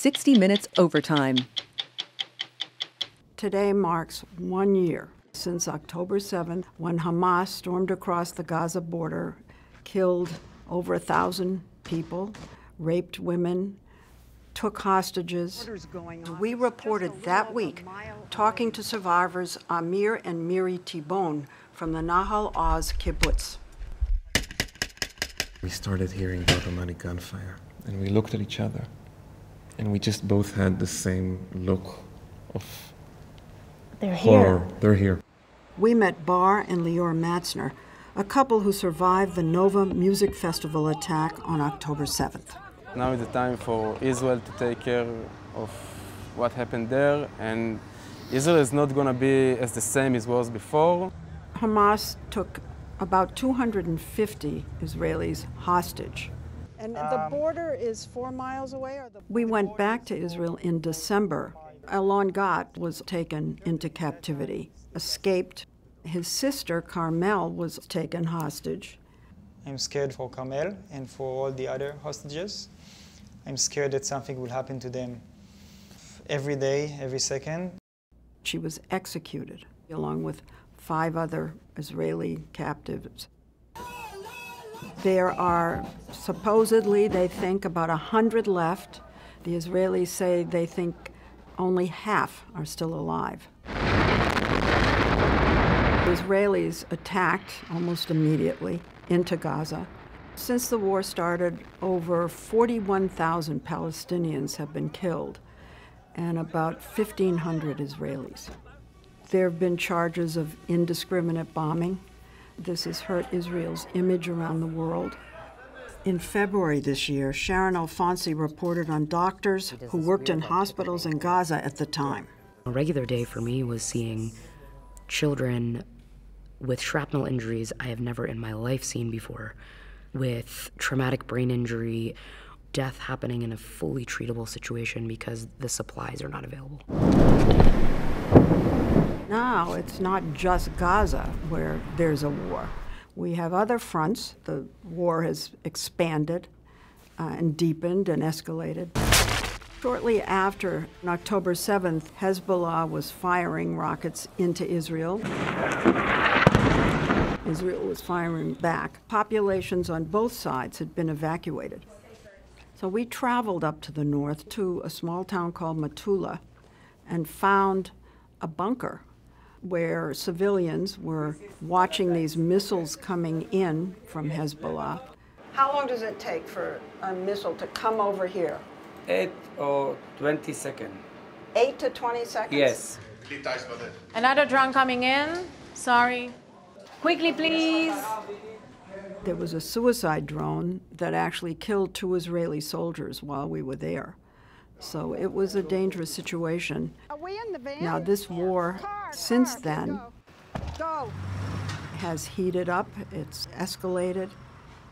60 Minutes overtime. Today marks 1 year since October 7th, when Hamas stormed across the Gaza border, killed over 1,000 people, raped women, took hostages. We reported that week talking to survivors Amir and Miri Tibon from the Nahal Oz kibbutz. We started hearing the automatic gunfire, and we looked at each other, and we just both had the same look of horror. They're here. We met Bar and Lior Matzner, a couple who survived the Nova Music Festival attack on October 7th. Now is the time for Israel to take care of what happened there, and Israel is not going to be as the same as it was before. Hamas took about 250 Israelis hostage. And the border is 4 miles away? We went back to Israel in December. Alon Gat was taken into captivity, escaped. His sister, Carmel, was taken hostage. I'm scared for Carmel and for all the other hostages. I'm scared that something will happen to them every day, every second. She was executed, along with 5 other Israeli captives. There are supposedly, they think, about 100 left. The Israelis say they think only half are still alive. The Israelis attacked almost immediately into Gaza. Since the war started, over 41,000 Palestinians have been killed and about 1,500 Israelis. There have been charges of indiscriminate bombing. This has hurt Israel's image around the world. In February this year, Sharon Alfonsi reported on doctors who worked in hospitals in Gaza at the time. A regular day for me was seeing children with shrapnel injuries I have never in my life seen before, with traumatic brain injury, death happening in a fully treatable situation because the supplies are not available. Now it's not just Gaza where there's a war. We have other fronts. The war has expanded and deepened and escalated. Shortly after October 7th, Hezbollah was firing rockets into Israel. Israel was firing back. Populations on both sides had been evacuated. So we traveled up to the north to a small town called Metula and found a bunker where civilians were watching these missiles coming in from Hezbollah. How long does it take for a missile to come over here? 8 or 20 seconds. 8 to 20 seconds? Yes. Another drone coming in. Sorry. Quickly, please. There was a suicide drone that actually killed 2 Israeli soldiers while we were there. So it was a dangerous situation. Are we in the van? Now this war, since then, has heated up, it's escalated,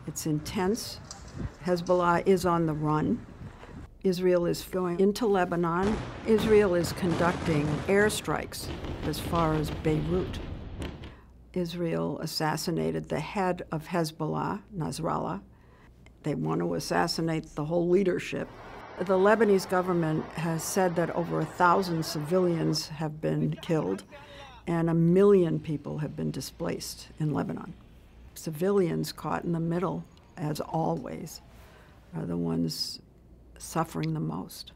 it's intense. Hezbollah is on the run. Israel is going into Lebanon. Israel is conducting airstrikes as far as Beirut. Israel assassinated the head of Hezbollah, Nasrallah. They want to assassinate the whole leadership. The Lebanese government has said that over 1,000 civilians have been killed and 1 million people have been displaced in Lebanon. Civilians caught in the middle, as always, are the ones suffering the most.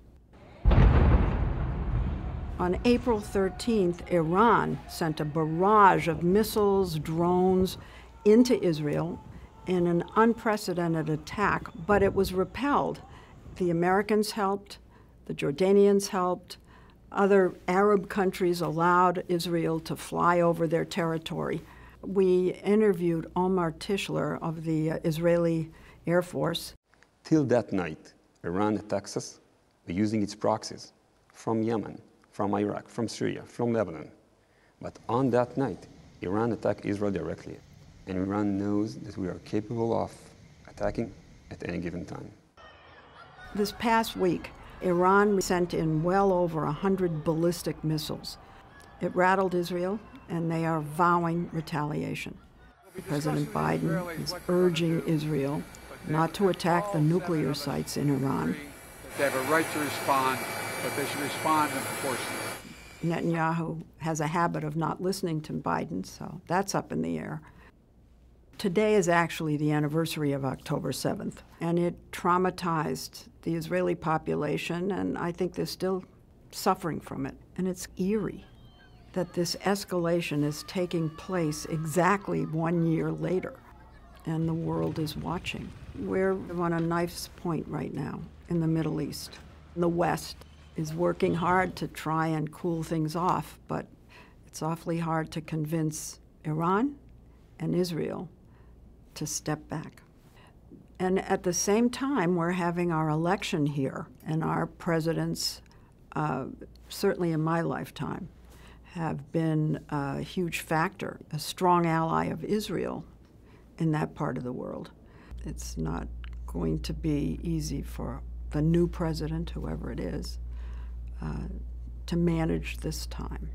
On April 13th, Iran sent a barrage of missiles, drones into Israel in an unprecedented attack, but it was repelled. The Americans helped, the Jordanians helped, other Arab countries allowed Israel to fly over their territory. We interviewed Omar Tischler of the Israeli Air Force. Till that night, Iran attacks us by using its proxies from Yemen, from Iraq, from Syria, from Lebanon. But on that night, Iran attacked Israel directly. And Iran knows that we are capable of attacking at any given time. This past week, Iran sent in well over 100 ballistic missiles. It rattled Israel, and they are vowing retaliation. President Biden is urging Israel not to attack the nuclear sites in Iran. They have a right to respond, but they should respond in proportion. Netanyahu has a habit of not listening to Biden, so that's up in the air. Today is actually the anniversary of October 7th, and it traumatized the Israeli population, and I think they're still suffering from it. And it's eerie that this escalation is taking place exactly 1 year later, and the world is watching. We're on a knife's point right now in the Middle East. The West is working hard to try and cool things off, but it's awfully hard to convince Iran and Israel to step back. And at the same time, we're having our election here, and our presidents, certainly in my lifetime, have been a huge factor, a strong ally of Israel in that part of the world. It's not going to be easy for the new president, whoever it is, to manage this time.